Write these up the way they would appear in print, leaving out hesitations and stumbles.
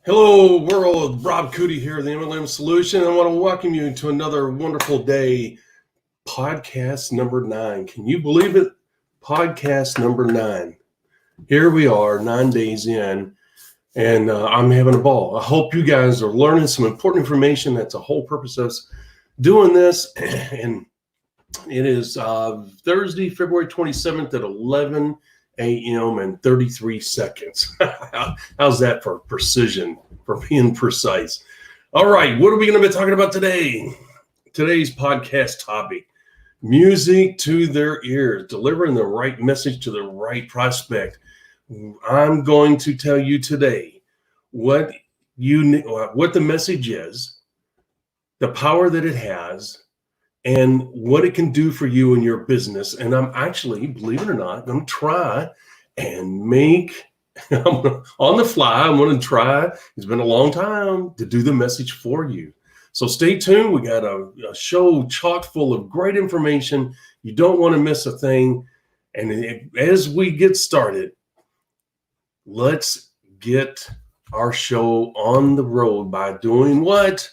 Hello world, Rob Cootie here, the MLM Solution. I want to welcome you to another wonderful day, podcast number 9. Can you believe it? Podcast number 9. Here we are, 9 days in, and I'm having a ball. I hope you guys are learning some important information. That's the whole purpose of us doing this. And it is Thursday, February 27th at 11 a.m. and 33 seconds. How's that for precision, for being precise? All right, what are we going to be talking about today? Today's podcast topic, music to their ears, delivering the right message to the right prospect. I'm going to tell you today what the message is, the power that it has, and what it can do for you and your business. And I'm actually, believe it or not, going to try and make, on the fly, I'm going to try, it's been a long time, to do the message for you. So stay tuned. We got a show chock full of great information. You don't want to miss a thing. And as we get started, let's get our show on the road by doing what?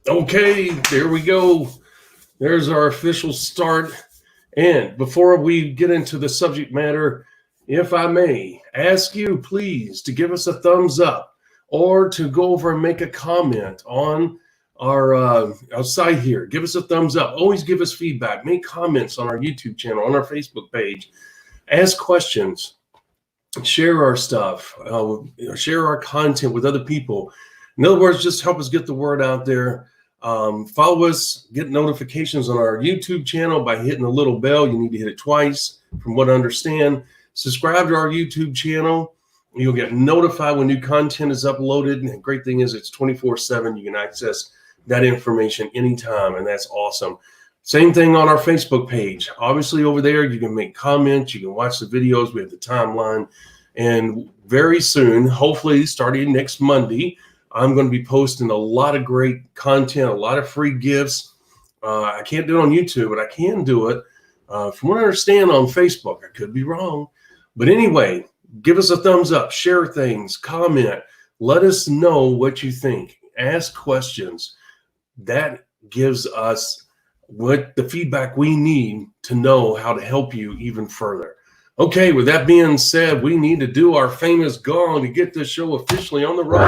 Okay, there we go. There's our official start. And before we get into the subject matter, if I may ask you, please, to give us a thumbs up or to go over and make a comment on our site here. Give us a thumbs up. Always give us feedback. Make comments on our YouTube channel, on our Facebook page. Ask questions. Share our stuff. Share our content with other people. In other words, just help us get the word out there. Follow us, get notifications on our YouTube channel by hitting the little bell. You need to hit it twice, from what I understand. Subscribe to our YouTube channel. You'll get notified when new content is uploaded. And the great thing is it's 24/7. You can access that information anytime, and that's awesome. Same thing on our Facebook page. Obviously, over there, you can make comments. You can watch the videos. We have the timeline. And very soon, hopefully starting next Monday, I'm going to be posting a lot of great content, a lot of free gifts. I can't do it on YouTube, but I can do it, from what I understand, on Facebook. I could be wrong. But anyway, give us a thumbs up, share things, comment. Let us know what you think. Ask questions. That gives us what the feedback we need to know how to help you even further. Okay, with that being said, we need to do our famous gong to get this show officially on the road.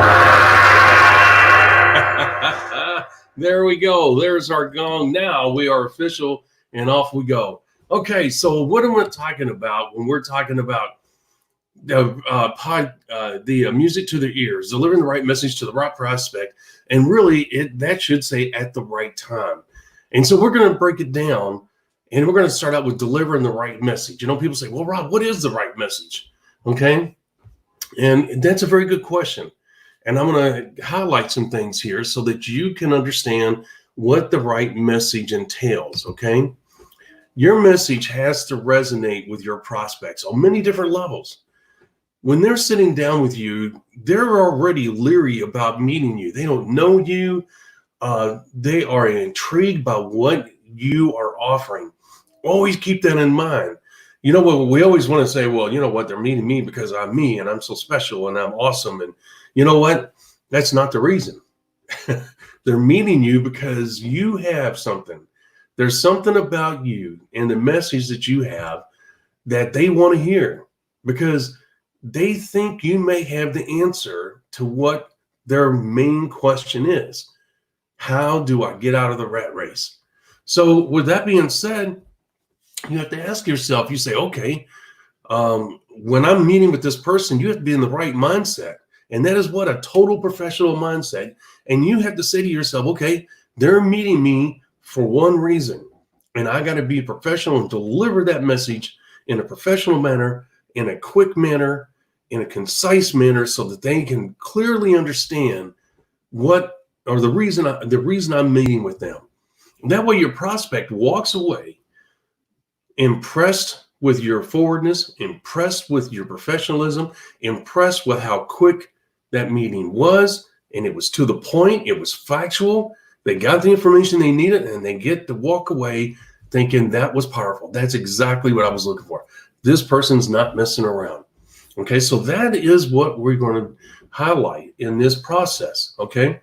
There we go. There's our gong. Now we are official, and off we go. Okay, so what am I talking about when we're talking about the music to their ears, delivering the right message to the right prospect, and really that should say at the right time. And so we're going to break it down. And we're going to start out with delivering the right message. You know, people say, well, Rob, what is the right message? Okay. And that's a very good question. And I'm going to highlight some things here so that you can understand what the right message entails. Okay. Your message has to resonate with your prospects on many different levels. When they're sitting down with you, they're already leery about meeting you. They don't know you. They are intrigued by what you are offering. Always keep that in mind. You know what? We always want to say, well, you know what? They're meeting me because I'm me and I'm so special and I'm awesome. And you know what? That's not the reason. They're meeting you because you have something. There's something about you and the message that you have that they want to hear because they think you may have the answer to what their main question is. How do I get out of the rat race? So with that being said, you have to ask yourself, you say, okay, when I'm meeting with this person, you have to be in the right mindset. And that is what a total professional mindset. And you have to say to yourself, okay, they're meeting me for one reason. And I got to be professional and deliver that message in a professional manner, in a quick manner, in a concise manner, so that they can clearly understand what, or the reason I'm meeting with them. That way your prospect walks away impressed with your forwardness, impressed with your professionalism, impressed with how quick that meeting was, and it was to the point, it was factual. They got the information they needed, and they get to walk away thinking that was powerful. That's exactly what I was looking for. This person's not messing around. Okay, so that is what we're going to highlight in this process. Okay,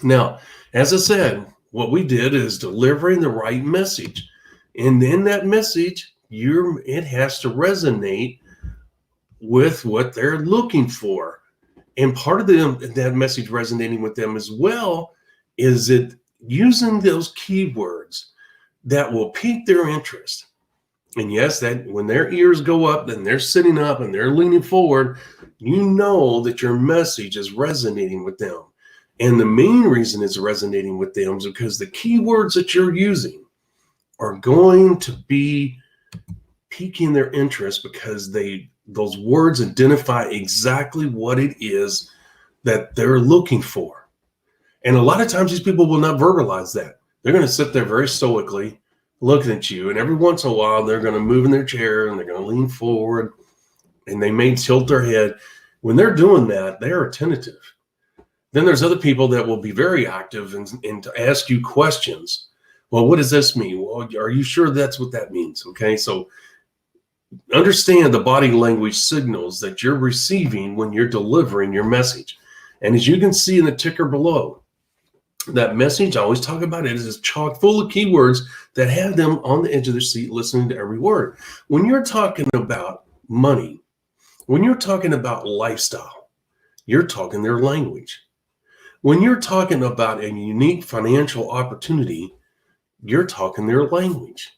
now, as I said, what we did is delivering the right message, and then that message, it has to resonate with what they're looking for. And part of that message resonating with them as well is it using those keywords that will pique their interest. And yes, that when their ears go up and they're sitting up and they're leaning forward, you know that your message is resonating with them. And the main reason it's resonating with them is because the keywords that you're using are going to be piquing their interest, because those words identify exactly what it is that they're looking for. And a lot of times these people will not verbalize that. They're going to sit there very stoically looking at you, and every once in a while they're going to move in their chair and they're going to lean forward, and they may tilt their head. When they're doing that, they are attentive. Then there's other people that will be very active and to ask you questions. Well, what does this mean? Well, are you sure that's what that means? Okay, so understand the body language signals that you're receiving when you're delivering your message. And as you can see in the ticker below, that message, I always talk about it, is chock full of keywords that have them on the edge of their seat listening to every word. When you're talking about money, when you're talking about lifestyle, you're talking their language. When you're talking about a unique financial opportunity, you're talking their language.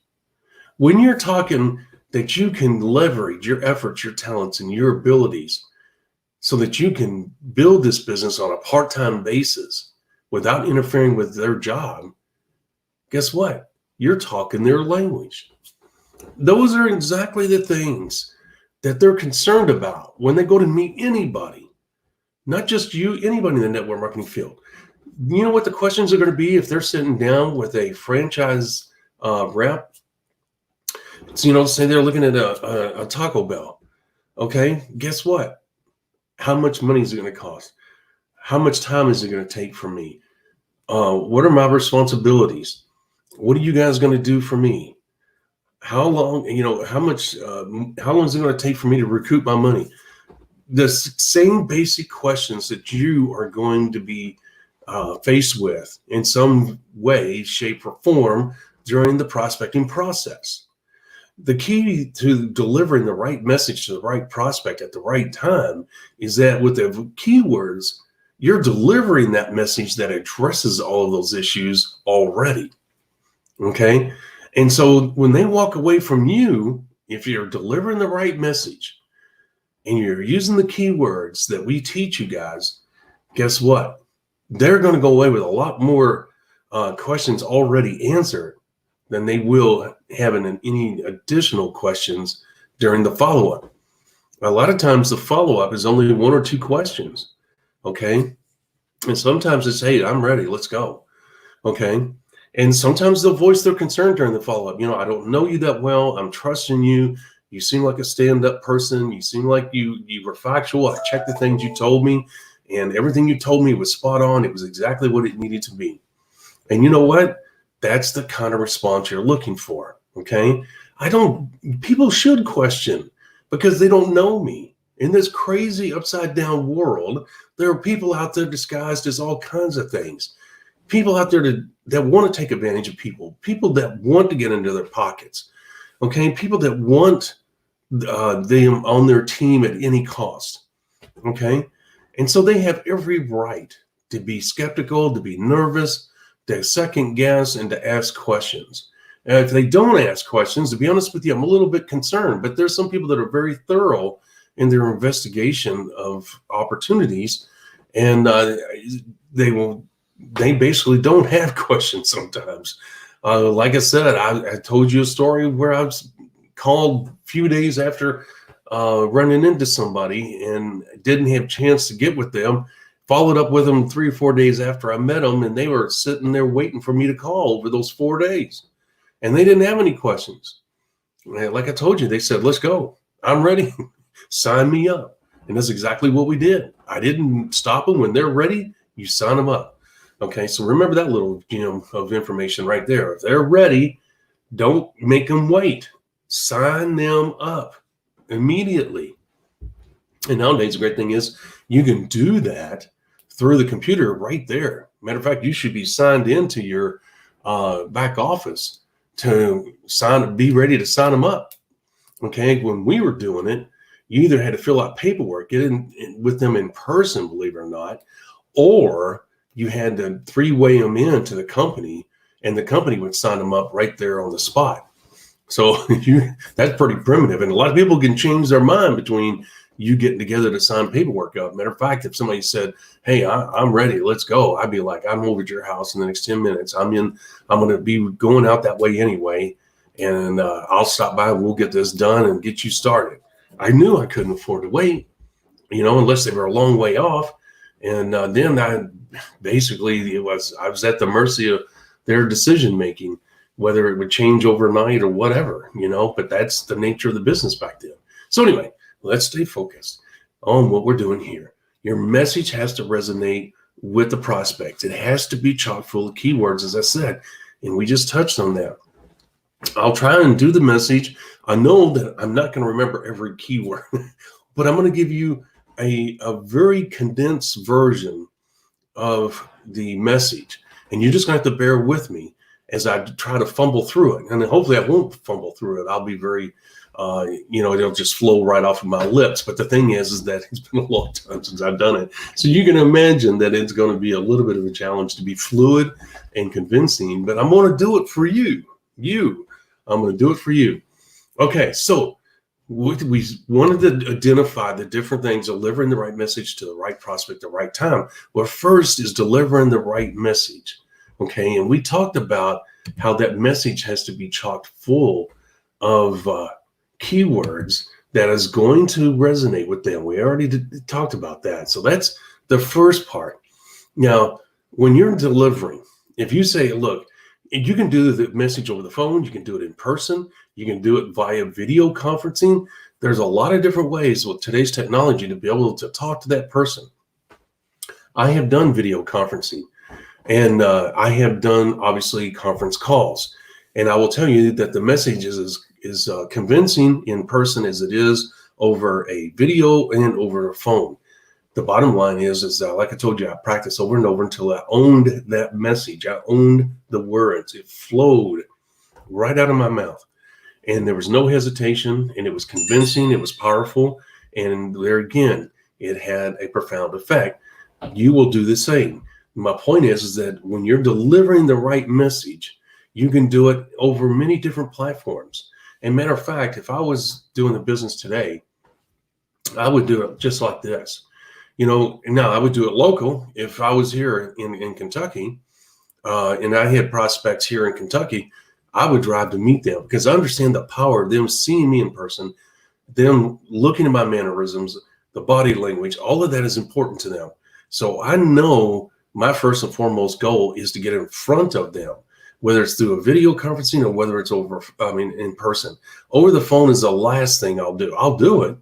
When you're talking that you can leverage your efforts, your talents, and your abilities so that you can build this business on a part-time basis without interfering with their job, guess what? You're talking their language. Those are exactly the things that they're concerned about when they go to meet anybody, not just you, anybody in the network marketing field. You know what the questions are going to be if they're sitting down with a franchise rep? So, say they're looking at a Taco Bell. Okay, guess what? How much money is it going to cost? How much time is it going to take for me? What are my responsibilities? What are you guys going to do for me? How long, how long is it going to take for me to recoup my money? The same basic questions that you are going to be faced with in some way, shape, or form during the prospecting process. The key to delivering the right message to the right prospect at the right time is that with the keywords, you're delivering that message that addresses all of those issues already. Okay. And so when they walk away from you, if you're delivering the right message and you're using the keywords that we teach you guys, guess what? They're going to go away with a lot more questions already answered than they will having any additional questions during the follow-up. A lot of times the follow-up is only 1 or 2 questions. Okay. And sometimes it's, hey, I'm ready, let's go. Okay. And sometimes they'll voice their concern during the follow-up. I don't know you that well. I'm trusting you. You seem like a stand-up person. You seem like you were factual. I checked the things you told me, and everything you told me was spot on. It was exactly what it needed to be. And you know what? That's the kind of response you're looking for. Okay. People should question because they don't know me. In this crazy upside down world, there are people out there disguised as all kinds of things. People out there that want to take advantage of people that want to get into their pockets. Okay. People that want them on their team at any cost. Okay. And so they have every right to be skeptical, to be nervous, to second guess, and to ask questions. And if they don't ask questions, to be honest with you, I'm a little bit concerned, but there's some people that are very thorough in their investigation of opportunities, and they basically don't have questions sometimes. Like I said, I told you a story where I was called a few days after running into somebody and didn't have a chance to get with them. Followed up with them 3 or 4 days after I met them, and they were sitting there waiting for me to call over those 4 days. And they didn't have any questions. Like I told you, they said, let's go. I'm ready. Sign me up. And that's exactly what we did. I didn't stop them. When they're ready, you sign them up. Okay, so remember that little gem of information right there. If they're ready, don't make them wait. Sign them up immediately. And nowadays, the great thing is you can do that through the computer right there. Matter of fact, you should be signed into your back office to be ready to sign them up. Okay, when we were doing it, you either had to fill out paperwork, get in with them in person, believe it or not, or you had to three-way them into the company, and the company would sign them up right there on the spot. So that's pretty primitive. And a lot of people can change their mind between you getting together to sign paperwork up. Matter of fact, if somebody said, hey, I'm ready, let's go, I'd be like, I'm over at your house in the next 10 minutes. I'm going to be going out that way anyway. And I'll stop by and we'll get this done and get you started. I knew I couldn't afford to wait, unless they were a long way off. And then I was at the mercy of their decision making, whether it would change overnight or whatever, but that's the nature of the business back then. So anyway, let's stay focused on what we're doing here. Your message has to resonate with the prospects. It has to be chock full of keywords, as I said, and we just touched on that. I'll try and do the message. I know that I'm not going to remember every keyword, but I'm going to give you a very condensed version of the message. And you're just going to have to bear with me as I try to fumble through it. And hopefully I won't fumble through it. I'll be very, it'll just flow right off of my lips. But the thing is that it's been a long time since I've done it. So you can imagine that it's going to be a little bit of a challenge to be fluid and convincing, but I'm going to do it for you. I'm going to do it for you. Okay, so we wanted to identify the different things, delivering the right message to the right prospect at the right time. Well, first is delivering the right message. Okay, and we talked about how that message has to be chock full of keywords that is going to resonate with them. We already talked about that. So that's the first part. Now, when you're delivering, if you say, look, you can do the message over the phone, you can do it in person, you can do it via video conferencing. There's a lot of different ways with today's technology to be able to talk to that person. I have done video conferencing, and I have done, obviously, conference calls. And I will tell you that the message is convincing in person as it is over a video and over a phone. The bottom line is like I told you, I practiced over and over until I owned that message. I owned the words. It flowed right out of my mouth. And there was no hesitation, and it was convincing, it was powerful. And there again, it had a profound effect. You will do the same. My point is that when you're delivering the right message, you can do it over many different platforms. And matter of fact, if I was doing the business today, I would do it just like this. Now I would do it local. If I was here in Kentucky and I had prospects here in Kentucky, I would drive to meet them because I understand the power of them seeing me in person, them looking at my mannerisms, the body language, all of that is important to them. So I know my first and foremost goal is to get in front of them, whether it's through a video conferencing or whether it's in person. Over the phone is the last thing I'll do. I'll do it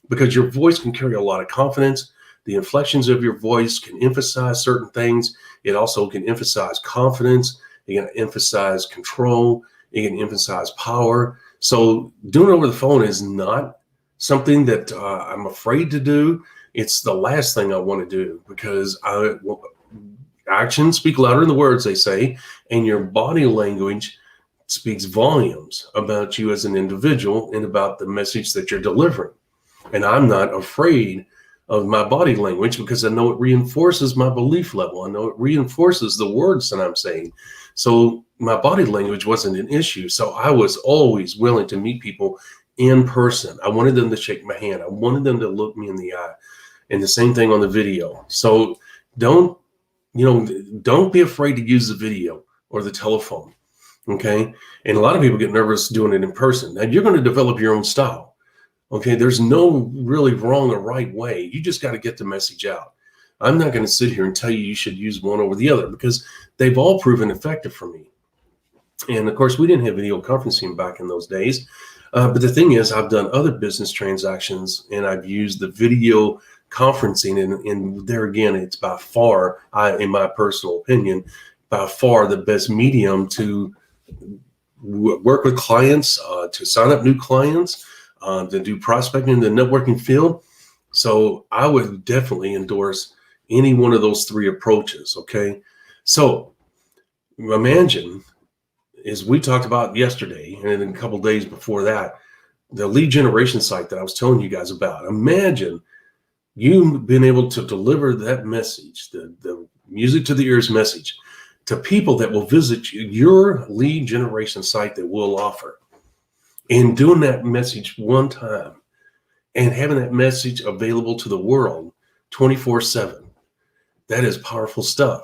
because your voice can carry a lot of confidence. The inflections of your voice can emphasize certain things. It also can emphasize confidence. It can emphasize control. It can emphasize power. So doing it over the phone is not something that I'm afraid to do. It's the last thing I want to do because actions speak louder than the words, they say, and your body language speaks volumes about you as an individual and about the message that you're delivering. And I'm not afraid of my body language because I know it reinforces my belief level. I know it reinforces the words that I'm saying. So my body language wasn't an issue. So I was always willing to meet people in person. I wanted them to shake my hand. I wanted them to look me in the eye. And the same thing on the video. So don't be afraid to use the video or the telephone. Okay. And a lot of people get nervous doing it in person. Now you're going to develop your own style. Okay, there's no really wrong or right way. You just got to get the message out. I'm not going to sit here and tell you should use one over the other because they've all proven effective for me. And of course, we didn't have video conferencing back in those days. But the thing is, I've done other business transactions and I've used the video conferencing, and there again, it's by far, in my personal opinion, by far the best medium to work with clients, to sign up new clients, to do prospecting in the networking field. So I would definitely endorse any one of those three approaches. Okay. So imagine, as we talked about yesterday and a couple of days before that, the lead generation site that I was telling you guys about. Imagine you've been able to deliver that message, the music to the ears message, to people that will visit your lead generation site that we'll offer, and doing that message one time and having that message available to the world 24/7. That is powerful stuff.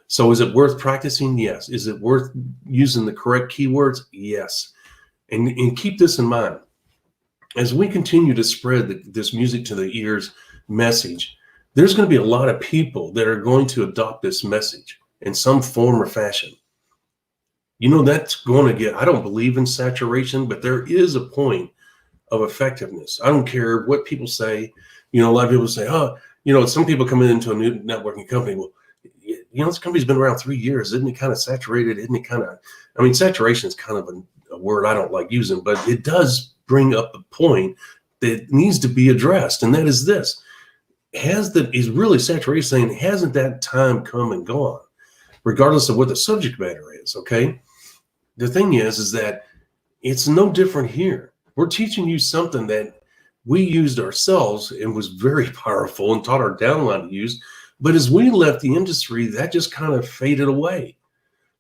So is it worth practicing? Yes. Is it worth using the correct keywords? Yes. And keep this in mind. As we continue to spread this music to the ears message, there's going to be a lot of people that are going to adopt this message in some form or fashion. You know, that's going to get, I don't believe in saturation, but there is a point of effectiveness. I don't care what people say. You know, a lot of people say, oh, you know, some people come into a new networking company. Well, you know, this company's been around 3 years. Isn't it kind of saturated? Isn't it kind of, I mean, saturation is kind of a word I don't like using, but it does bring up a point that needs to be addressed. And that is this: is really saturation saying, hasn't that time come and gone, regardless of what the subject matter is? Okay. The thing is that it's no different here. We're teaching you something that we used ourselves and was very powerful and taught our downline to use. But as we left the industry, that just kind of faded away.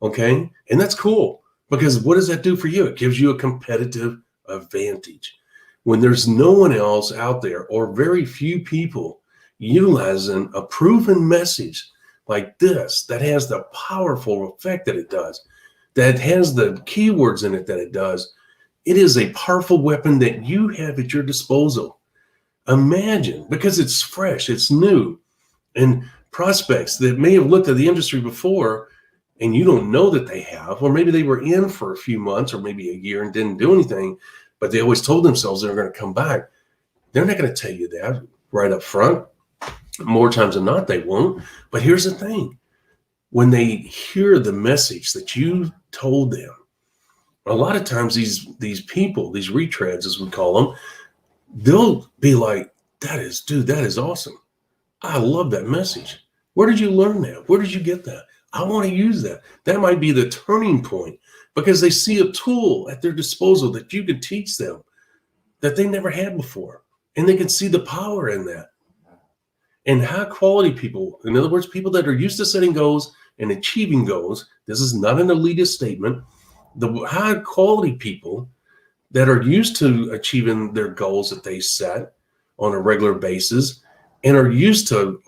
Okay. And that's cool, because what does that do for you? It gives you a competitive advantage when there's no one else out there, or very few people utilizing a proven message like this that has the powerful effect that it does, that has the keywords in it that it does. It is a powerful weapon that you have at your disposal. Imagine, because it's fresh, it's new, and prospects that may have looked at the industry before and you don't know that they have, or maybe they were in for a few months or maybe a year and didn't do anything, but they always told themselves they were going to come back. They're not going to tell you that right up front. More times than not, they won't. But here's the thing: when they hear the message that you told them, a lot of times these people, these retreads as we call them, they'll be like, that is awesome. I love that message. Where did you learn that? Where did you get that? I want to use that. That might be the turning point, because they see a tool at their disposal that you could teach them that they never had before. And they can see the power in that. And high quality people, in other words, people that are used to setting goals and achieving goals, this is not an elitist statement. The high quality people that are used to achieving their goals that they set on a regular basis and are used to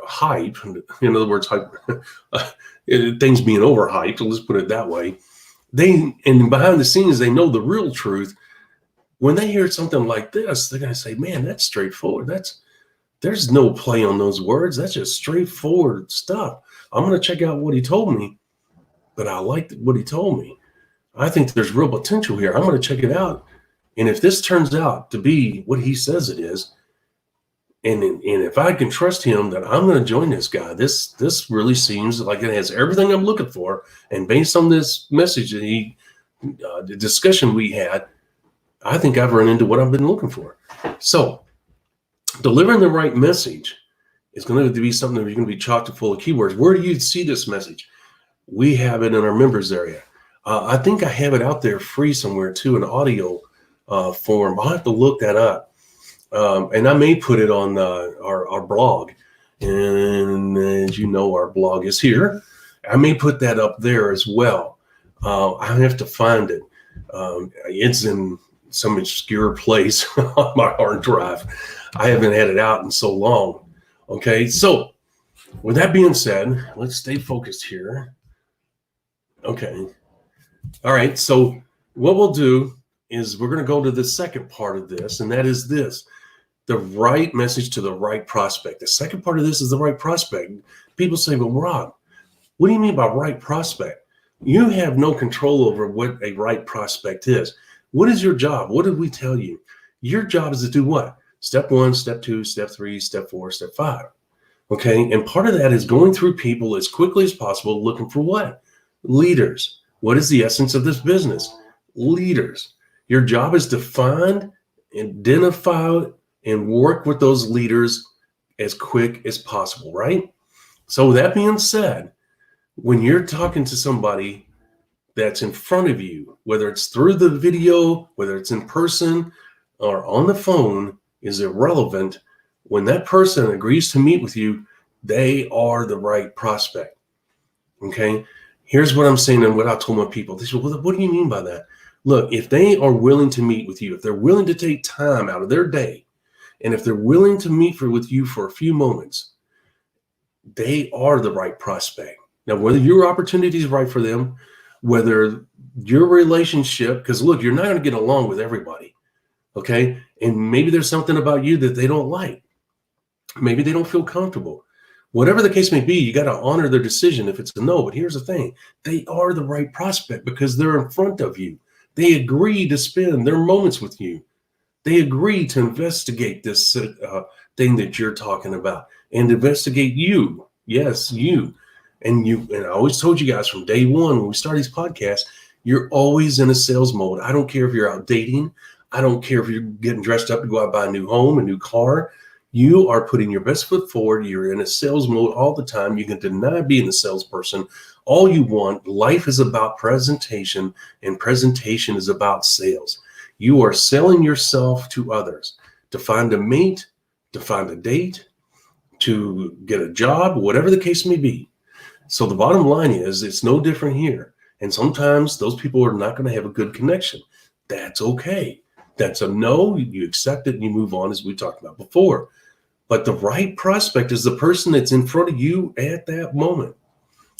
hype, in other words, hype, things being overhyped, let's put it that way. And behind the scenes, they know the real truth. When they hear something like this, they're going to say, man, that's straightforward. There's no play on those words. That's just straightforward stuff. I'm going to check out what he told me, but I liked what he told me. I think there's real potential here. I'm going to check it out. And if this turns out to be what he says it is, and if I can trust him, that I'm going to join this guy. This really seems like it has everything I'm looking for. And based on this message that the discussion we had, I think I've run into what I've been looking for. So delivering the right message is going to be something that you're going to be chock full of keywords. Where do you see this message? We have it in our members area. I think I have it out there free somewhere too, in audio form. I'll have to look that up. And I may put it on our blog. And as you know, our blog is here. I may put that up there as well. I have to find it. It's in some obscure place on my hard drive. I haven't had it out in so long. Okay, so with that being said, let's stay focused here. Okay. All right, so what we'll do is we're going to go to the second part of this, and that is this: the right message to the right prospect. The second part of this is the right prospect. People say, well, Rob, what do you mean by right prospect? You have no control over what a right prospect is. What is your job? What did we tell you? Your job is to do what? Step 1, step 2, step 3, step 4, step 5. Okay. And part of that is going through people as quickly as possible, looking for what? Leaders. What is the essence of this business? Leaders. Your job is to find, identify, and work with those leaders as quick as possible, right? So that being said, when you're talking to somebody that's in front of you, whether it's through the video, whether it's in person or on the phone, is irrelevant. When that person agrees to meet with you, they are the right prospect. Okay. Here's what I'm saying and what I told my people. They said, well, what do you mean by that? Look, if they are willing to meet with you, if they're willing to take time out of their day, and if they're willing to meet with you for a few moments, they are the right prospect. Now, whether your opportunity is right for them, whether your relationship, because look, you're not going to get along with everybody, okay? And maybe there's something about you that they don't like. Maybe they don't feel comfortable. Whatever the case may be, you got to honor their decision if it's a no. But here's the thing. They are the right prospect because they're in front of you. They agree to spend their moments with you. They agree to investigate this thing that you're talking about and investigate you. Yes, you. And I always told you guys from day one when we started these podcasts, you're always in a sales mode. I don't care if you're out dating. I don't care if you're getting dressed up to go out and buy a new home, a new car. You are putting your best foot forward. You're in a sales mode all the time. You can deny being a salesperson all you want. Life is about presentation, and presentation is about sales. You are selling yourself to others to find a mate, to find a date, to get a job, whatever the case may be. So the bottom line is it's no different here. And sometimes those people are not going to have a good connection. That's okay. That's a no. You accept it and you move on, as we talked about before. But the right prospect is the person that's in front of you at that moment.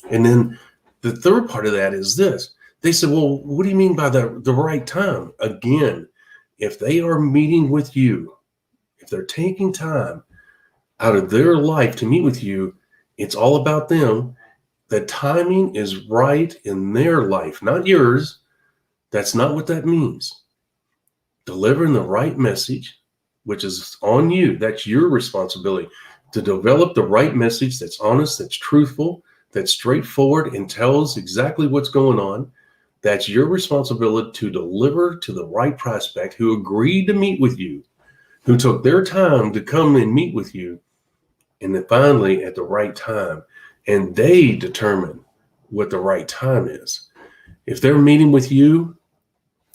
And then the third part of that is this. They said, well, what do you mean by the right time? Again, if they are meeting with you, if they're taking time out of their life to meet with you, it's all about them. The timing is right in their life, not yours. That's not what that means. Delivering the right message, which is on you. That's your responsibility to develop the right message that's honest, that's truthful, that's straightforward, and tells exactly what's going on. That's your responsibility to deliver to the right prospect who agreed to meet with you, who took their time to come and meet with you, and then finally at the right time. And they determine what the right time is. If they're meeting with you,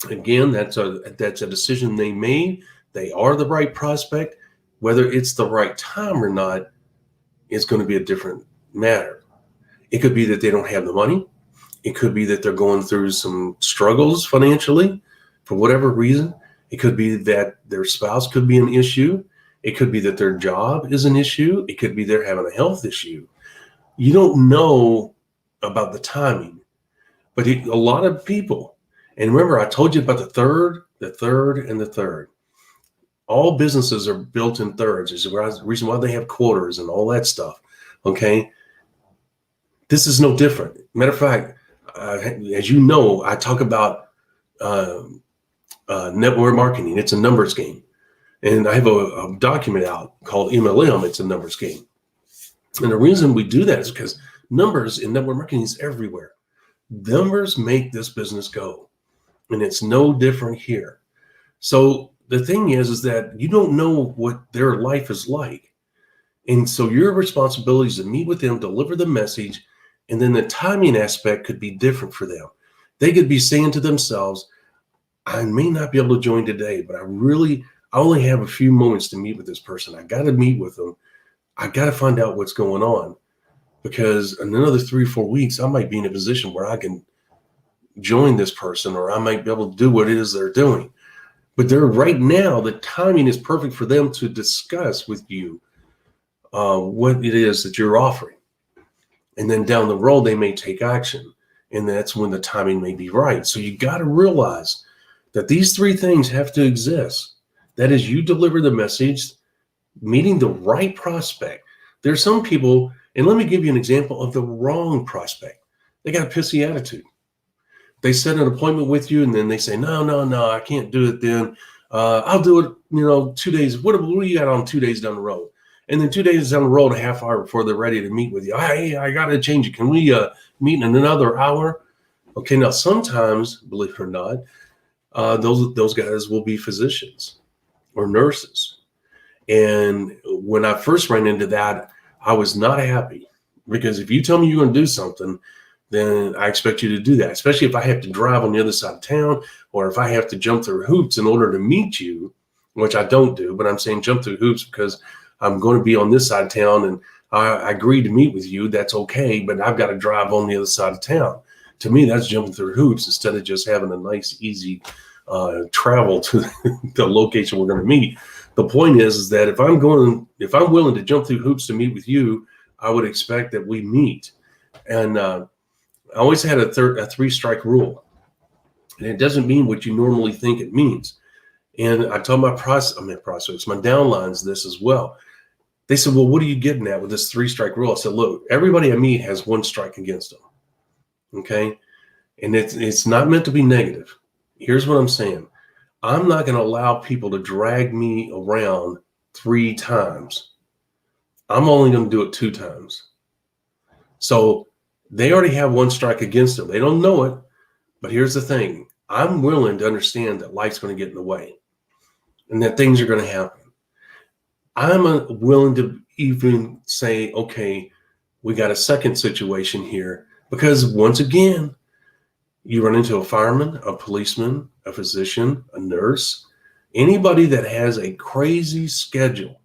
again, that's a decision they made. They are the right prospect. Whether it's the right time or not is going to be a different matter. It could be that they don't have the money. It could be that they're going through some struggles financially for whatever reason. It could be that their spouse could be an issue. It could be that their job is an issue. It could be they're having a health issue. You don't know about the timing, but a lot of people, and remember, I told you about the third, and the third. All businesses are built in thirds. There's a reason why they have quarters and all that stuff. Okay. This is no different. Matter of fact, as you know, I talk about network marketing. It's a numbers game. And I have a document out called MLM. It's a numbers game. And the reason we do that is because numbers in network marketing is everywhere. Numbers make this business go. And it's no different here. So the thing is that you don't know what their life is like. And so your responsibility is to meet with them, deliver the message, and then the timing aspect could be different for them. They could be saying to themselves, I may not be able to join today, but I only have a few moments to meet with this person. I got to meet with them. I got to find out what's going on, because in another 3 or 4 weeks, I might be in a position where I can join this person, or I might be able to do what it is they're doing. But they're right now, the timing is perfect for them to discuss with you what it is that you're offering. And then down the road, they may take action. And that's when the timing may be right. So you got to realize that these 3 things have to exist. That is, you deliver the message, meeting the right prospect. There's some people, and let me give you an example of the wrong prospect. They got a pissy attitude. They set an appointment with you, and then they say, no, I can't do it then. I'll do it, 2 days. What do you got on 2 days down the road? And then 2 days down the road, a half hour before they're ready to meet with you, hey, I got to change it. Can we meet in another hour? Okay, now sometimes, believe it or not, those guys will be physicians or nurses. And when I first ran into that, I was not happy, because if you tell me you're going to do something, then I expect you to do that, especially if I have to drive on the other side of town, or if I have to jump through hoops in order to meet you, which I don't do, but I'm saying jump through hoops because I'm going to be on this side of town and I agreed to meet with you. That's okay, but I've got to drive on the other side of town. To me, that's jumping through hoops instead of just having a nice, easy travel to the location we're going to meet. The point is that if I'm willing to jump through hoops to meet with you, I would expect that we meet. And I always had a 3-strike rule, and it doesn't mean what you normally think it means. And I told my prospects, my downlines, this as well. They said, well, what are you getting at with this 3-strike rule? I said, look, everybody I meet has 1 strike against them. Okay. And it's not meant to be negative. Here's what I'm saying. I'm not going to allow people to drag me around 3 times. I'm only going to do it 2 times. So they already have 1 strike against them. They don't know it, but here's the thing. I'm willing to understand that life's going to get in the way and that things are going to happen. I'm willing to even say, okay, we got a second situation here, because once again, you run into a fireman, a policeman, a physician, a nurse, anybody that has a crazy schedule.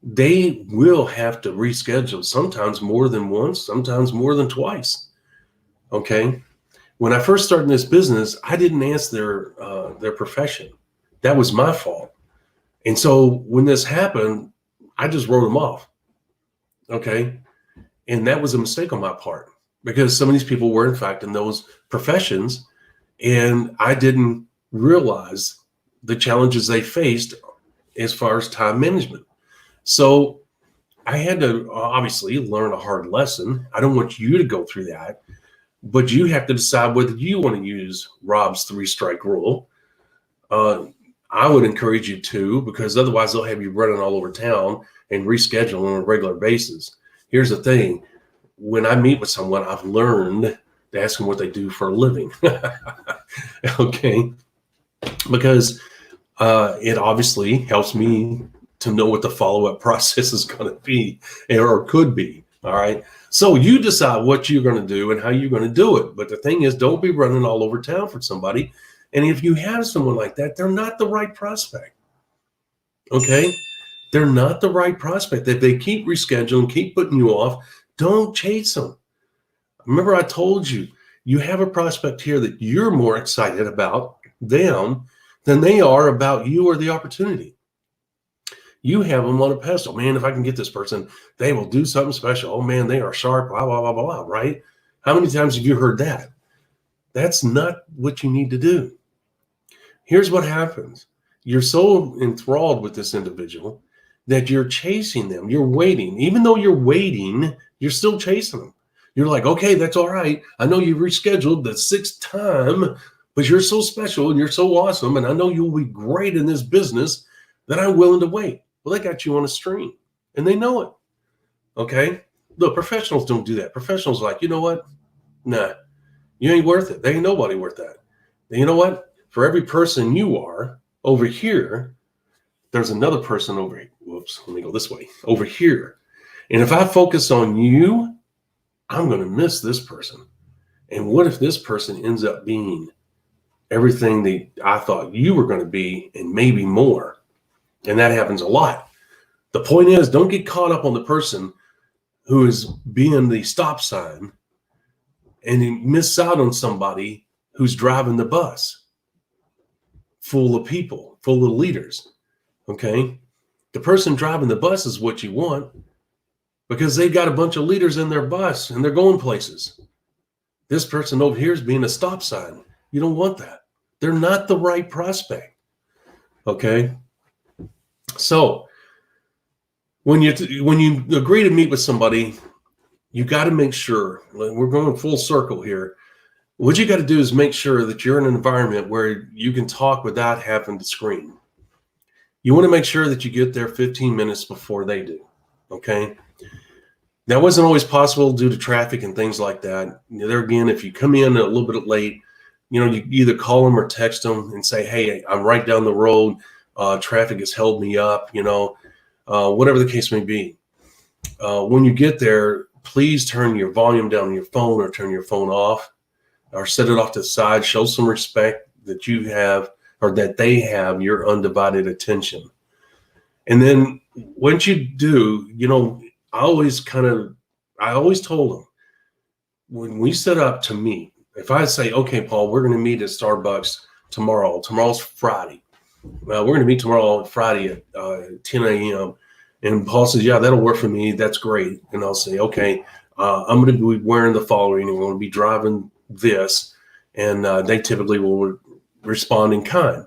They will have to reschedule, sometimes more than once, sometimes more than twice. Okay. When I first started this business, I didn't ask their profession. That was my fault. And so when this happened, I just wrote them off. Okay. And that was a mistake on my part, because some of these people were in fact in those professions, and I didn't realize the challenges they faced as far as time management. So I had to obviously learn a hard lesson. I don't want you to go through that, but you have to decide whether you want to use Rob's 3-strike rule. I would encourage you to, because otherwise they'll have you running all over town and reschedule on a regular basis. Here's the thing. When I meet with someone, I've learned to ask them what they do for a living. Okay. Because it obviously helps me to know what the follow-up process is going to be, or could be. All right. So you decide what you're going to do and how you're going to do it. But the thing is, don't be running all over town for somebody. And if you have someone like that, they're not the right prospect. Okay. They're not the right prospect. If they keep rescheduling, keep putting you off, don't chase them. Remember, I told you, you have a prospect here that you're more excited about them than they are about you or the opportunity. You have them on a pedestal. Man, if I can get this person, they will do something special. Oh man, they are sharp, blah, blah, blah, blah, blah, right? How many times have you heard that? That's not what you need to do. Here's what happens. You're so enthralled with this individual that you're chasing them. You're waiting. Even though you're waiting, you're still chasing them. You're like, okay, that's all right. I know you rescheduled the 6th time, but you're so special and you're so awesome, and I know you'll be great in this business that I'm willing to wait. Well, they got you on a string, and they know it. Okay? Look, professionals don't do that. Professionals are like, you know what? Nah, you ain't worth it. There ain't nobody worth that. And you know what? For every person you are over here, there's another person over here. Whoops, let me go this way. Over here. And if I focus on you, I'm going to miss this person. And what if this person ends up being everything that I thought you were going to be, and maybe more? And that happens a lot. The point is, don't get caught up on the person who is being the stop sign and you miss out on somebody who's driving the bus full of people, full of leaders. Okay? The person driving the bus is what you want, because they've got a bunch of leaders in their bus and they're going places. This person over here is being a stop sign. You don't want that. They're not the right prospect. Okay? So when you agree to meet with somebody, you got to make sure, we're going full circle here, What you got to do is make sure that you're in an environment where you can talk without having to scream. You want to make sure that you get there 15 minutes before they do. Okay. That wasn't always possible due to traffic and things like that. There again, if you come in a little bit late, you either call them or text them and say, hey, I'm right down the road. Traffic has held me up, whatever the case may be. When you get there, please turn your volume down on your phone or turn your phone off or set it off to the side. Show some respect that you have or that they have your undivided attention. And then once you do, I always told them when we set up to meet, if I say, okay, Paul, we're going to meet at Starbucks tomorrow. Tomorrow's Friday. We're going to meet tomorrow Friday at 10 a.m. And Paul says, yeah, that'll work for me. That's great. And I'll say, okay, I'm going to be wearing the following. And we're going to be driving this. And they typically will respond in kind.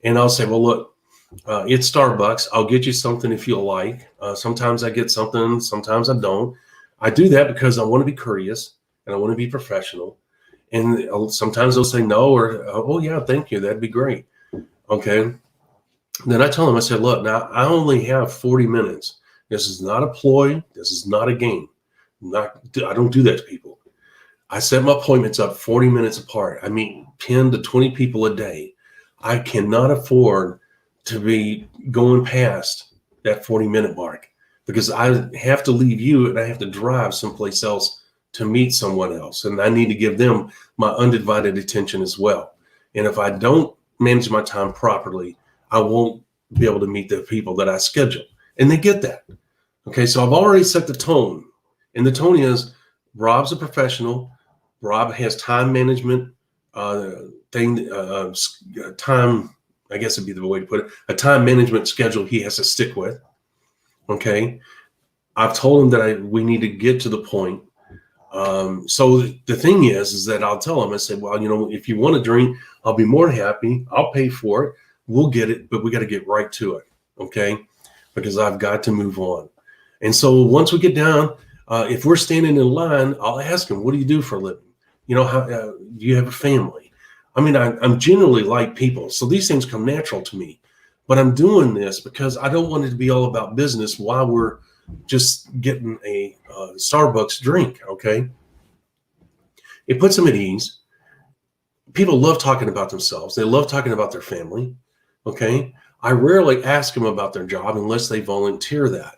And I'll say, well, look, it's Starbucks. I'll get you something if you like. Sometimes I get something. Sometimes I don't. I do that because I want to be courteous and I want to be professional. And sometimes they'll say no or, oh, yeah, thank you. That'd be great. Okay. Then I tell them, I said, look, now I only have 40 minutes. This is not a ploy. This is not a game. I don't do that to people. I set my appointments up 40 minutes apart. I meet 10 to 20 people a day. I cannot afford to be going past that 40-minute mark because I have to leave you and I have to drive someplace else to meet someone else. And I need to give them my undivided attention as well. And if I don't manage my time properly, I won't be able to meet the people that I schedule. And they get that. Okay, so I've already set the tone. And the tone is Rob's a professional. Rob has time management time, I guess would be the way to put it, a time management schedule he has to stick with. Okay. I've told him that we need to get to the point. So the thing is that I'll tell him, I said, well, if you want a drink, I'll be more than happy. I'll pay for it. We'll get it, but we got to get right to it. Okay. Because I've got to move on. And so once we get down, if we're standing in line, I'll ask him, what do you do for a living? How do you have a family? I mean, I'm generally like people. So these things come natural to me, but I'm doing this because I don't want it to be all about business while we're just getting a Starbucks drink. Okay. It puts them at ease. People love talking about themselves. They love talking about their family. Okay. I rarely ask them about their job unless they volunteer that.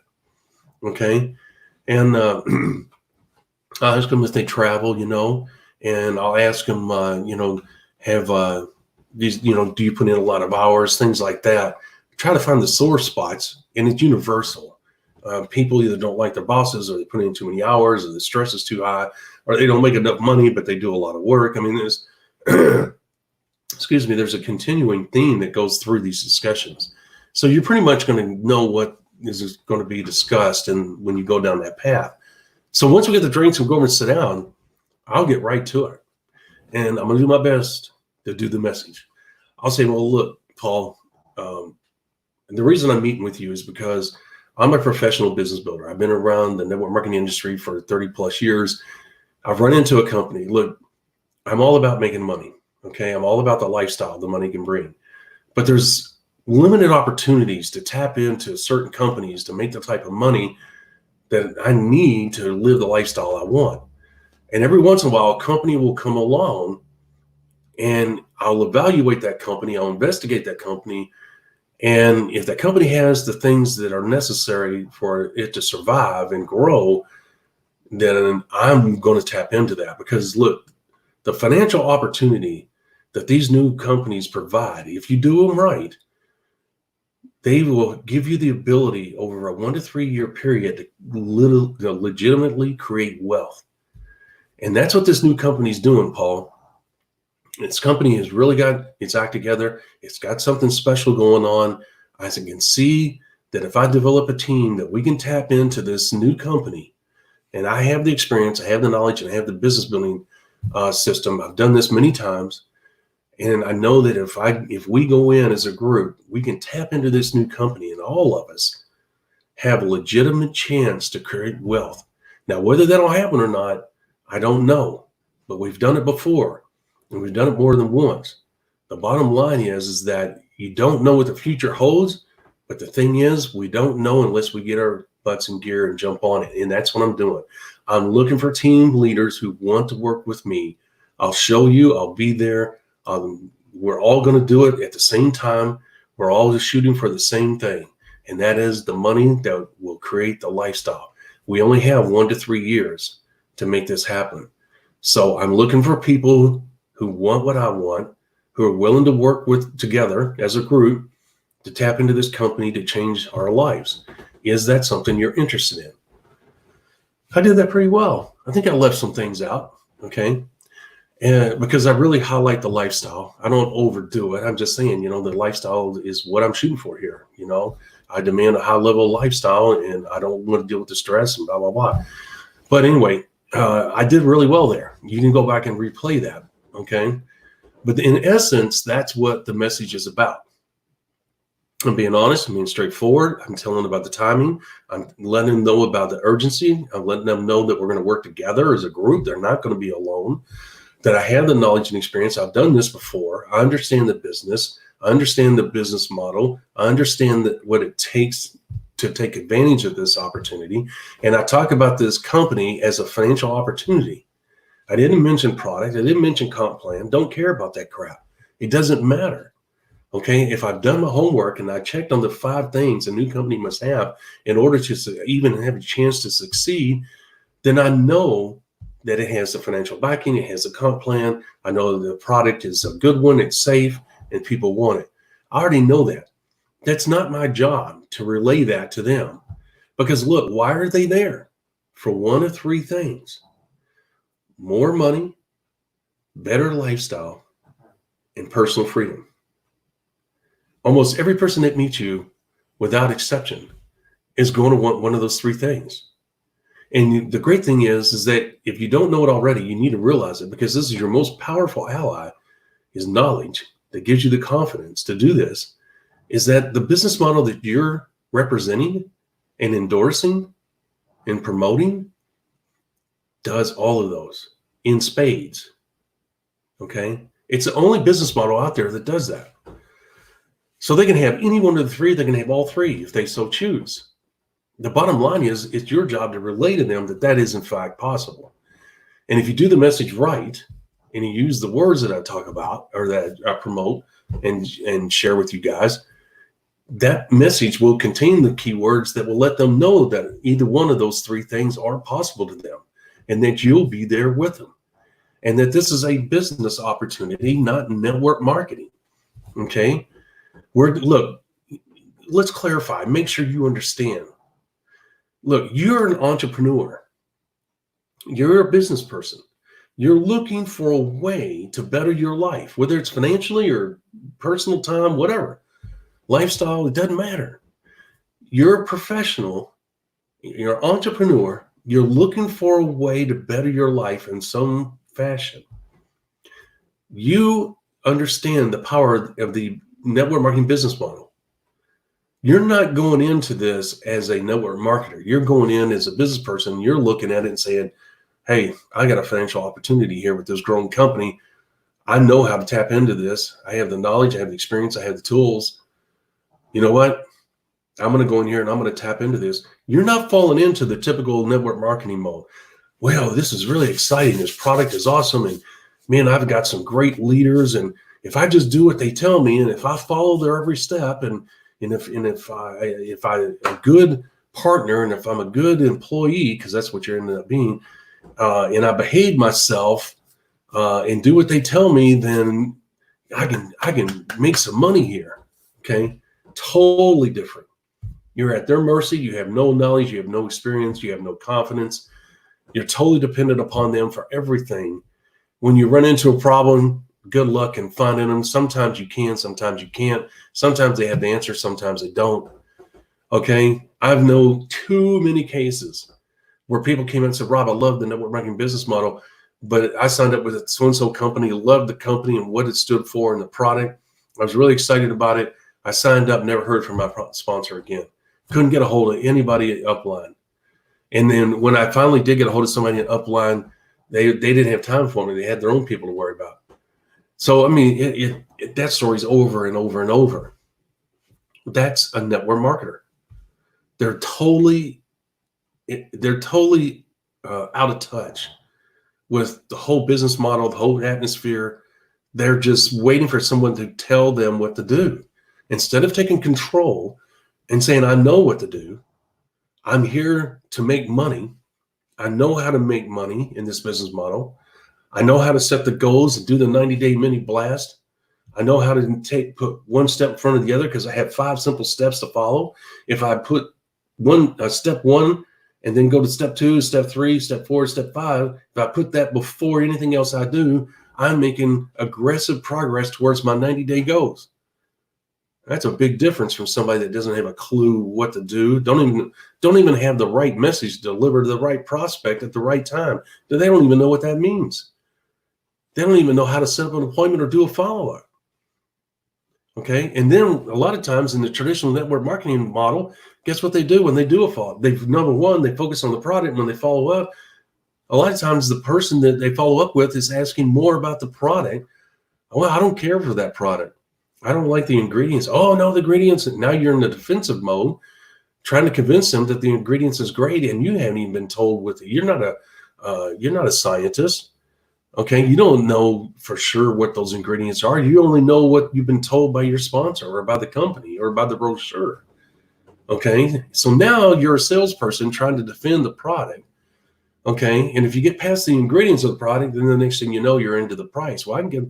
Okay. And I ask them if they travel, and I'll ask them, have these, do you put in a lot of hours, things like that. Try to find the sore spots, and it's universal. People either don't like their bosses, or they put in too many hours, or the stress is too high, or they don't make enough money, but they do a lot of work. I mean, there's, there's a continuing theme that goes through these discussions. So you're pretty much going to know what is going to be discussed, and when you go down that path. So once we get the drinks and go over and sit down, I'll get right to it. And I'm going to do my best to do the message. I'll say, well, look, Paul, and the reason I'm meeting with you is because I'm a professional business builder. I've been around the network marketing industry for 30 plus years. I've run into a company. Look, I'm all about making money. Okay. I'm all about the lifestyle the money can bring. But there's limited opportunities to tap into certain companies to make the type of money that I need to live the lifestyle I want. And every once in a while, a company will come along and I'll evaluate that company. I'll investigate that company. And if that company has the things that are necessary for it to survive and grow, then I'm going to tap into that. Because look, the financial opportunity that these new companies provide, if you do them right, they will give you the ability over a 1 to 3 year period to legitimately create wealth. And that's what this new company is doing, Paul. This company has really got its act together. It's got something special going on. I can see that if I develop a team that we can tap into this new company, and I have the experience, I have the knowledge, and I have the business building system. I've done this many times. And I know that if we go in as a group, we can tap into this new company, and all of us have a legitimate chance to create wealth. Now, whether that'll happen or not, I don't know. but we've done it before, and we've done it more than once. The bottom line is that you don't know what the future holds, but the thing is, we don't know unless we get our butts in gear and jump on it. And that's what I'm doing. I'm looking for team leaders who want to work with me. I'll show you, I'll be there. We're all going to do it at the same time. We're all just shooting for the same thing. And that is the money that will create the lifestyle. We only have 1 to 3 years to make this happen. So I'm looking for people who want what I want, who are willing to work together as a group to tap into this company to change our lives. Is that something you're interested in? I did that pretty well. I think I left some things out, okay? And because I really highlight the lifestyle. I don't overdo it. I'm just saying, the lifestyle is what I'm shooting for here. I demand a high level of lifestyle, and I don't want to deal with the stress and blah, blah, blah. But anyway, I did really well there. You can go back and replay that, okay? But in essence, that's what the message is about. I'm being honest, I'm being straightforward. I'm telling them about the timing. I'm letting them know about the urgency. I'm letting them know that we're going to work together as a group. They're not going to be alone, that I have the knowledge and experience. I've done this before. I understand the business. I understand the business model. I understand what it takes to take advantage of this opportunity. And I talk about this company as a financial opportunity. I didn't mention product. I didn't mention comp plan. Don't care about that crap. It doesn't matter. Okay, if I've done my homework and I checked on the 5 things a new company must have in order to even have a chance to succeed, then I know that it has the financial backing, it has a comp plan. I know the product is a good one, it's safe, and people want it. I already know that. That's not my job to relay that to them. Because look, why are they there? For 1 of 3 things: more money, better lifestyle, and personal freedom. Almost every person that meets you, without exception, is going to want 1 of those 3 things. And the great thing is that if you don't know it already, you need to realize it, because this is your most powerful ally, is knowledge that gives you the confidence to do this. Is that the business model that you're representing and endorsing and promoting does all of those in spades. Okay? It's the only business model out there that does that. So they can have any 1 of the 3, they can have all 3 if they so choose. The bottom line is, it's your job to relay to them that is in fact possible. And if you do the message right, and you use the words that I talk about or that I promote and share with you guys, that message will contain the keywords that will let them know that either 1 of those 3 things are possible to them, and that you'll be there with them. And that this is a business opportunity, not network marketing. Okay? Look, let's clarify, make sure you understand. Look, you're an entrepreneur. You're a business person. You're looking for a way to better your life, whether it's financially or personal time, whatever. Lifestyle, it doesn't matter. You're a professional. You're an entrepreneur. You're looking for a way to better your life in some fashion. You understand the power of the network marketing business model. You're not going into this as a network marketer. You're going in as a business person. You're looking at it and saying, hey, I got a financial opportunity here with this growing company. I know how to tap into this. I have the knowledge, I have the experience, I have the tools. You know what? I'm going to go in here and I'm going to tap into this. You're not falling into the typical network marketing mode. Well, this is really exciting. This product is awesome. And man, I've got some great leaders. And if I just do what they tell me, and if I follow their every step, and if I'm a good partner, and if I'm a good employee, because that's what you're ended up being, and I behave myself and do what they tell me, then I can make some money here. Okay, totally different. You're at their mercy. You have no knowledge. You have no experience. You have no confidence. You're totally dependent upon them for everything. When you run into a problem, good luck in finding them. Sometimes you can, sometimes you can't. Sometimes they have the answer, sometimes they don't. Okay, I've known too many cases where people came in and said, Rob, I love the network marketing business model, but I signed up with a so-and-so company, loved the company and what it stood for and the product. I was really excited about it. I signed up, never heard from my sponsor again. Couldn't get a hold of anybody at Upline. And then when I finally did get a hold of somebody at Upline, They didn't have time for me. They had their own people to worry about. So, I mean, that story's over and over and over. That's a network marketer. They're totally out of touch with the whole business model, the whole atmosphere. They're just waiting for someone to tell them what to do. Instead of taking control and saying, I know what to do. I'm here to make money. I know how to make money in this business model. I know how to set the goals and do the 90-day mini blast. I know how to put one step in front of the other because I have 5 simple steps to follow. If I put step 1 and then go to step 2, step 3, step 4, step 5, if I put that before anything else I do, I'm making aggressive progress towards my 90-day goals. That's a big difference from somebody that doesn't have a clue what to do, don't even have the right message delivered to the right prospect at the right time. They don't even know what that means. They don't even know how to set up an appointment or do a follow-up. Okay, and then a lot of times in the traditional network marketing model, guess what they do when they do a follow-up? Number one, they focus on the product. When they follow up, a lot of times the person that they follow up with is asking more about the product. Well, I don't care for that product. I don't like the ingredients. Oh, no, the ingredients. Now you're in the defensive mode, trying to convince them that the ingredients is great, and you haven't even been told what you're not a scientist. Okay, you don't know for sure what those ingredients are. You only know what you've been told by your sponsor or by the company or by the brochure. Okay, so now you're a salesperson trying to defend the product. Okay, and if you get past the ingredients of the product, then the next thing you know, you're into the price. Well, I can get,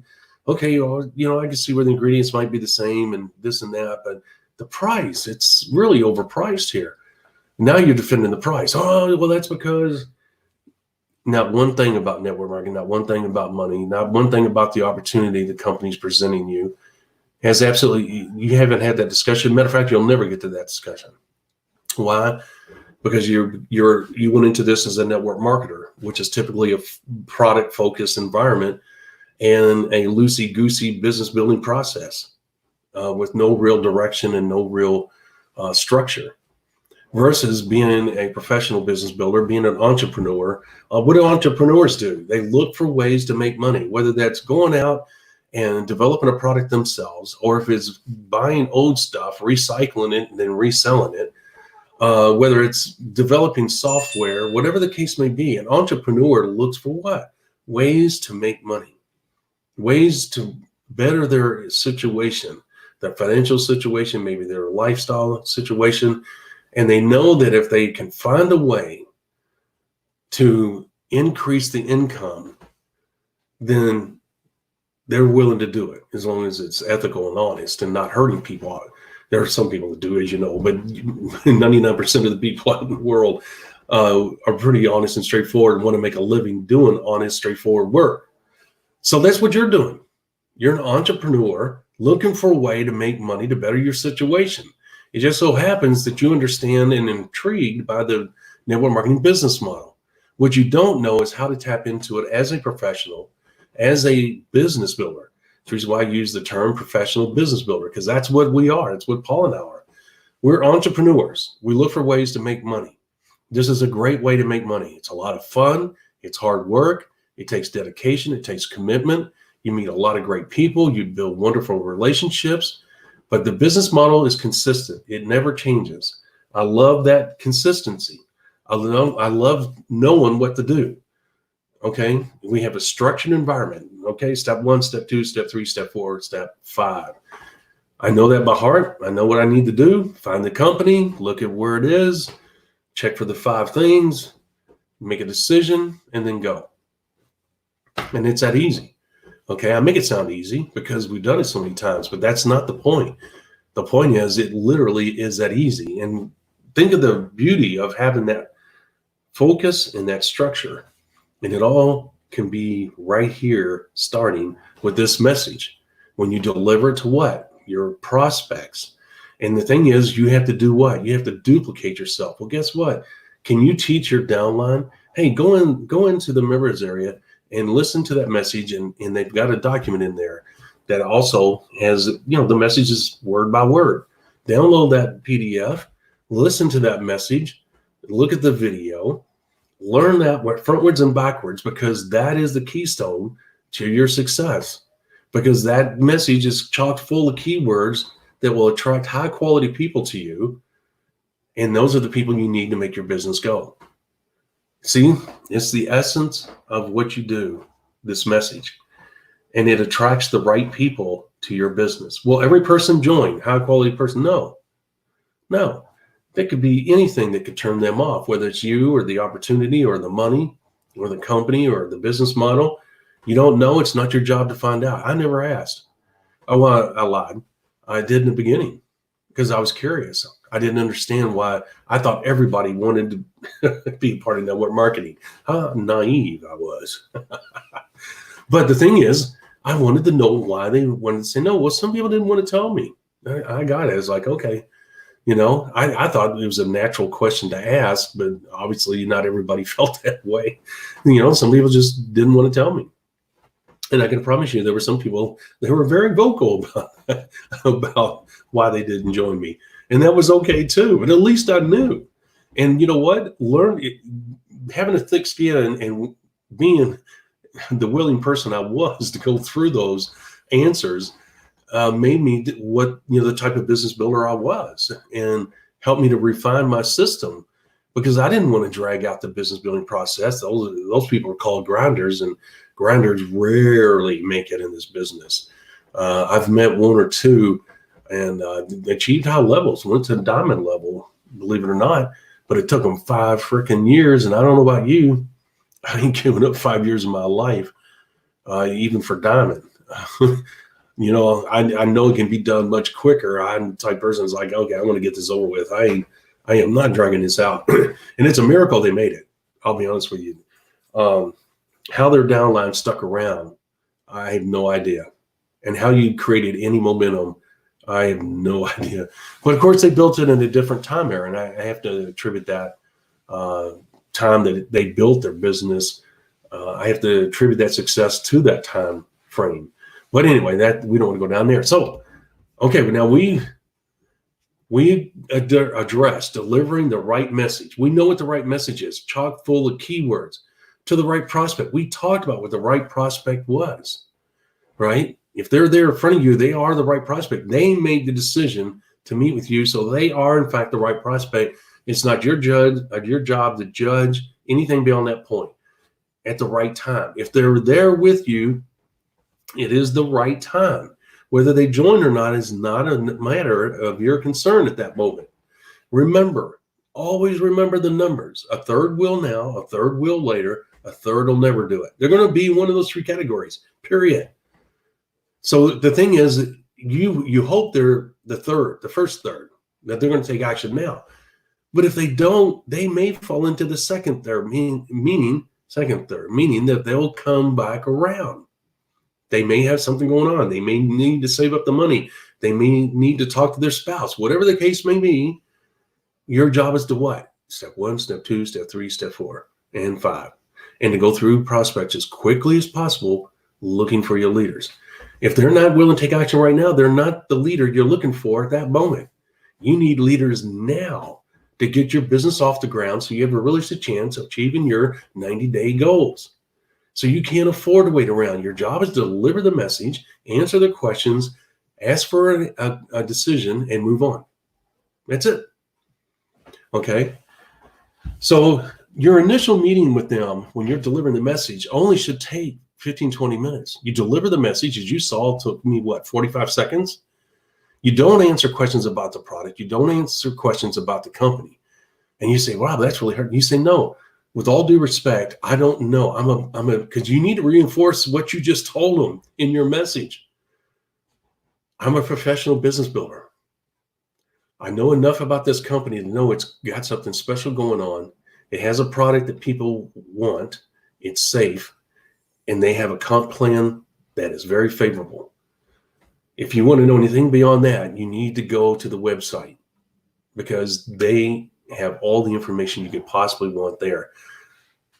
okay, well, I can see where the ingredients might be the same and this and that, but the price, it's really overpriced here. Now you're defending the price. Oh, well, that's because not one thing about network marketing, not one thing about money, not one thing about the opportunity the company's presenting you has absolutely, you haven't had that discussion. Matter of fact, you'll never get to that discussion. Why? Because you went into this as a network marketer, which is typically a product focused environment and a loosey-goosey business building process with no real direction and no real structure. Versus being a professional business builder, being an entrepreneur. What do entrepreneurs do? They look for ways to make money, whether that's going out and developing a product themselves, or if it's buying old stuff, recycling it, and then reselling it, whether it's developing software, whatever the case may be. An entrepreneur looks for what? Ways to make money, ways to better their situation, their financial situation, maybe their lifestyle situation. And they know that if they can find a way to increase the income, then they're willing to do it as long as it's ethical and honest and not hurting people. There are some people that do, as you know, but 99% of the people out in the world are pretty honest and straightforward and want to make a living doing honest, straightforward work. So that's what you're doing. You're an entrepreneur looking for a way to make money to better your situation. It just so happens that you understand and intrigued by the network marketing business model. What you don't know is how to tap into it as a professional, as a business builder. That's the reason why I use the term professional business builder, because that's what we are. It's what Paul and I are. We're entrepreneurs. We look for ways to make money. This is a great way to make money. It's a lot of fun. It's hard work. It takes dedication. It takes commitment. You meet a lot of great people. You build wonderful relationships. But the business model is consistent. It never changes. I love that consistency. I love knowing what to do. Okay, we have a structured environment. Okay, step 1, step 2, step 3, step 4, step 5. I know that by heart. I know what I need to do. Find the company, look at where it is, check for the 5 things, make a decision, and then go. And it's that easy. Okay, I make it sound easy because we've done it so many times, but that's not the point. The point is it literally is that easy. And think of the beauty of having that focus and that structure. And it all can be right here, starting with this message. When you deliver it to what? Your prospects. And the thing is, you have to do what? You have to duplicate yourself. Well, guess what? Can you teach your downline? Hey, go into the members area and listen to that message, and they've got a document in there that also has, the message is word by word. Download that PDF, listen to that message, look at the video, Learn that frontwards and backwards, because that is the keystone to your success. Because that message is chock full of keywords that will attract high quality people to you. And those are the people you need to make your business go. See, it's the essence of what you do, this message. And it attracts the right people to your business. Will every person join? High quality person? No. That could be anything that could turn them off, whether it's you or the opportunity or the money or the company or the business model. You don't know. It's not your job to find out. I never asked. Oh, I lied. I did in the beginning because I was curious. I didn't understand why. I thought everybody wanted to be part of network marketing. How naive I was. But the thing is, I wanted to know why they wanted to say no. Well, some people didn't want to tell me. I got it. It's like, okay. I thought it was a natural question to ask, but obviously not everybody felt that way. Some people just didn't want to tell me. And I can promise you there were some people that were very vocal about why they didn't join me. And that was okay too, but at least I knew. And you know what? Having a thick skin and being the willing person I was to go through those answers made me the type of business builder I was, and helped me to refine my system, because I didn't want to drag out the business building process. Those people are called grinders, and grinders rarely make it in this business. I've met one or two and achieved high levels, went to diamond level, believe it or not, but it took them 5 freaking years. And I don't know about you, I ain't giving up 5 years of my life, even for diamond. I know it can be done much quicker. I'm the type of person that's like, okay, I want to get this over with. I am not dragging this out. And it's a miracle they made it. I'll be honest with you. How their downline stuck around, I have no idea. And how you created any momentum, I have no idea. But of course, they built it in a different time era. And I have to attribute that time that they built their business. I have to attribute that success to that time frame. But anyway, that we don't want to go down there. So, okay, but now we address delivering the right message. We know what the right message is, chock full of keywords to the right prospect. We talked about what the right prospect was, right? If they're there in front of you, they are the right prospect. They made the decision to meet with you, so they are, in fact, the right prospect. It's not your job to judge anything beyond that point at the right time. If they're there with you, it is the right time. Whether they join or not is not a matter of your concern at that moment. Remember, always remember the numbers. A third will now, a third will later, a third will never do it. They're going to be one of those 3 categories, period. So the thing is, you hope they're the first third, that they're going to take action now. But if they don't, they may fall into the second third, meaning that they'll come back around. They may have something going on. They may need to save up the money. They may need to talk to their spouse. Whatever the case may be, your job is to what? Step 1, step 2, step 3, step 4, and 5. And to go through prospects as quickly as possible, looking for your leaders. If they're not willing to take action right now, they're not the leader you're looking for at that moment. You need leaders now to get your business off the ground so you have a realistic chance of achieving your 90-day goals. So you can't afford to wait around. Your job is to deliver the message, answer the questions, ask for a decision, and move on. That's it. Okay. So your initial meeting with them when you're delivering the message only should take 15, 20 minutes. You deliver the message, as you saw, it took me, 45 seconds? You don't answer questions about the product. You don't answer questions about the company. And you say, wow, that's really hard. You say, no. With all due respect, I don't know. Because you need to reinforce what you just told them in your message. I'm a professional business builder. I know enough about this company to know it's got something special going on. It has a product that people want. It's safe. And they have a comp plan that is very favorable. If you want to know anything beyond that, you need to go to the website, because they have all the information you could possibly want there.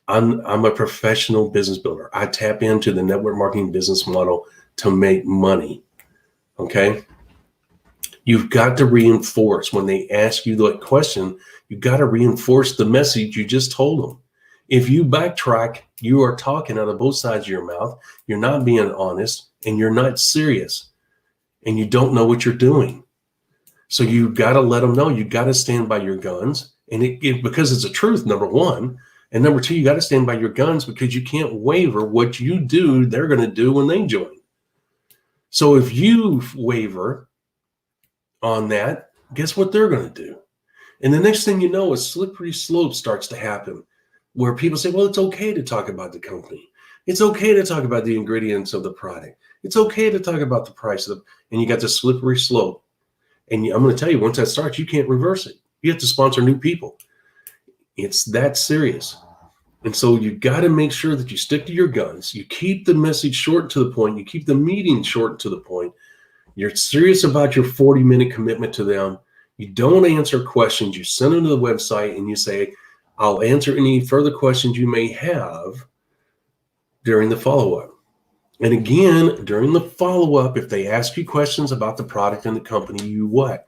I'm a professional business builder. I tap into the network marketing business model to make money. Okay. You've got to reinforce when they ask you that question, you've got to reinforce the message you just told them. If you backtrack, you are talking out of both sides of your mouth. You're not being honest, and you're not serious, and you don't know what you're doing. So you got to let them know. You got to stand by your guns, and because it's a truth, number one. And number two, you got to stand by your guns because you can't waver. What you do, they're going to do when they join. So if you waver on that, guess what they're going to do? And the next thing you know, a slippery slope starts to happen where people say, well, it's okay to talk about the company. It's okay to talk about the ingredients of the product. It's okay to talk about the price of and you got the slippery slope. And I'm going to tell you, once that starts, you can't reverse it. You have to sponsor new people. It's that serious. And so you got to make sure that you stick to your guns. You keep the message short to the point. You keep the meeting short to the point. You're serious about your 40-minute commitment to them. You don't answer questions. You send them to the website and you say, I'll answer any further questions you may have during the follow-up. And again, during the follow-up, if they ask you questions about the product and the company, you what?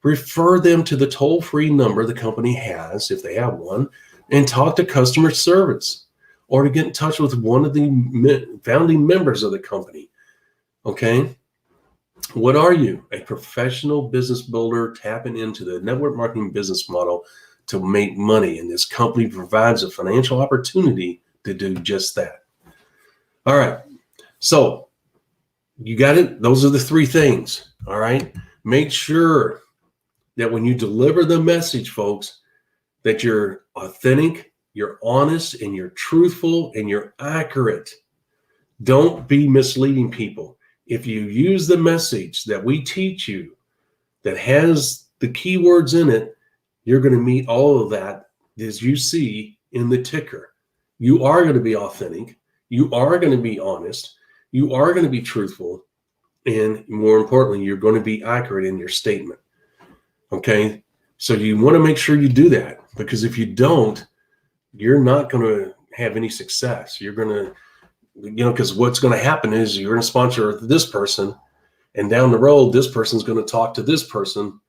Refer them to the toll-free number the company has, if they have one, and talk to customer service or to get in touch with one of the founding members of the company. Okay? What are you? A professional business builder tapping into the network marketing business model to make money. And this company provides a financial opportunity to do just that. All right. So you got it. Those are the three things. All right. Make sure that when you deliver the message, folks, that you're authentic, you're honest, and you're truthful, and you're accurate. Don't be misleading people. If you use the message that we teach you that has the keywords in it, you're going to meet all of that as you see in the ticker. You are going to be authentic. You are going to be honest. You are going to be truthful. And more importantly, you're going to be accurate in your statement. Okay? So you want to make sure you do that, because if you don't, you're not going to have any success. You're going to, because what's going to happen is you're going to sponsor this person, and down the road, this person's going to talk to this person,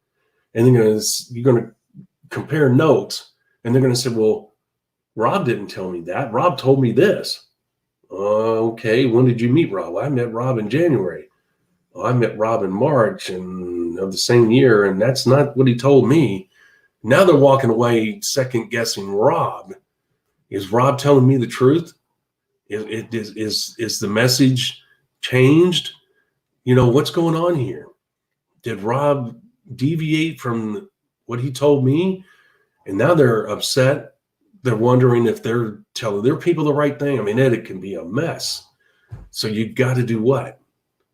and then you're going to compare notes, and they're going to say, well, Rob didn't tell me that. Rob told me this. Okay, when did you meet Rob? I met Rob in January. I met Rob in March of the same year, and that's not what he told me. Now they're walking away second guessing Rob. Is Rob telling me the truth? Is the message changed? What's going on here? Did Rob deviate from what he told me? And now they're upset. They're wondering if they're telling their people the right thing. I mean, it can be a mess. So you got to do what?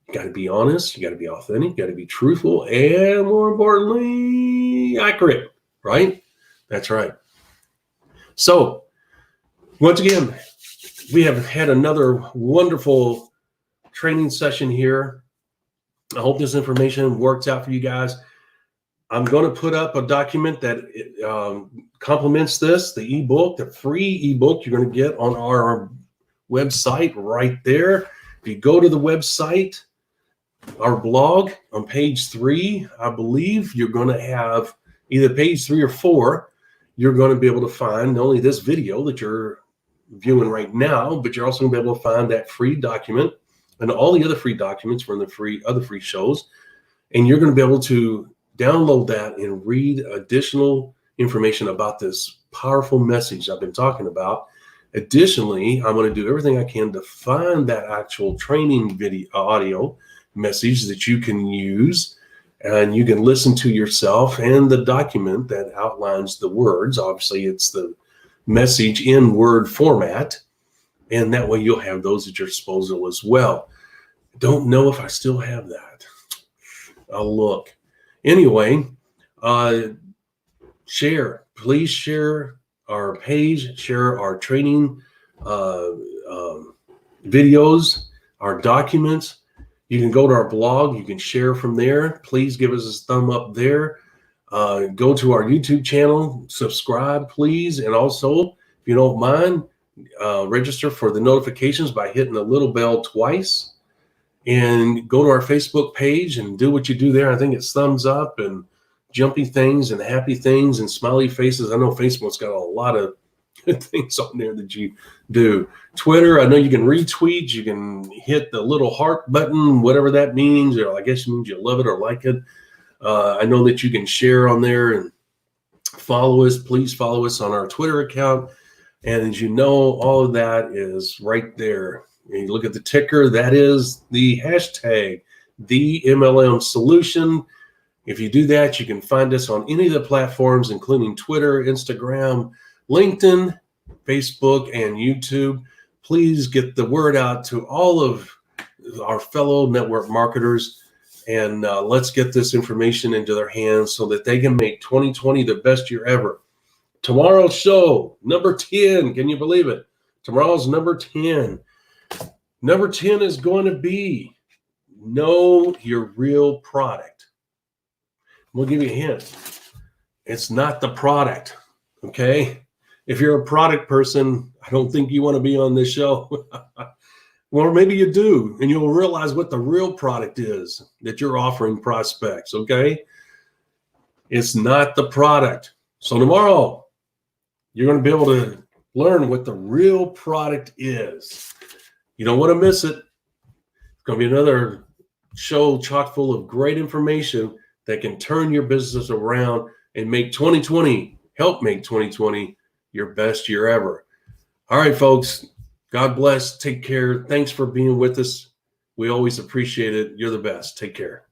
You got to be honest. You got to be authentic. You got to be truthful. And more importantly, accurate, right? That's right. So once again, we have had another wonderful training session here. I hope this information works out for you guys. I'm going to put up a document that complements this, the ebook, the free ebook you're going to get on our website right there. If you go to the website, our blog on page 3, I believe you're going to have either page 3 or 4. You're going to be able to find not only this video that you're viewing right now, but you're also going to be able to find that free document and all the other free documents from the other free shows. And you're going to be able to download that and read additional information about this powerful message I've been talking about. Additionally, I'm going to do everything I can to find that actual training video audio message that you can use and you can listen to yourself, and the document that outlines the words. Obviously, it's the message in word format, and that way you'll have those at your disposal as well. Don't know if I still have that. I'll look. Anyway, please share our page, share our training videos, our documents. You can go to our blog. You can share from there. Please give us a thumb up there. Go to our YouTube channel, subscribe, please. And also, if you don't mind, register for the notifications by hitting the little bell twice. And go to our Facebook page and do what you do there. I think it's thumbs up and jumpy things and happy things and smiley faces. I know Facebook's got a lot of good things on there that you do. Twitter, I know you can retweet, you can hit the little heart button, whatever that means, or I guess it means you love it or like it. I know that you can share on there and follow us. Please follow us on our Twitter account. And as you know, all of that is right there. And you look at the ticker, that is the hashtag, TheMLM-Solution. If you do that, you can find us on any of the platforms, including Twitter, Instagram, LinkedIn, Facebook, and YouTube. Please get the word out to all of our fellow network marketers, and let's get this information into their hands so that they can make 2020 the best year ever. Tomorrow's show, number 10. Can you believe it? Tomorrow's number 10. Number 10 is going to be know your real product. We'll give you a hint. It's not the product, okay? If you're a product person, I don't think you want to be on this show. Or maybe you do, and you'll realize what the real product is that you're offering prospects, okay? It's not the product. So tomorrow, you're going to be able to learn what the real product is. You don't want to miss it. It's going to be another show chock full of great information that can turn your business around and make 2020, help make 2020 your best year ever. All right, folks. God bless. Take care. Thanks for being with us. We always appreciate it. You're the best. Take care.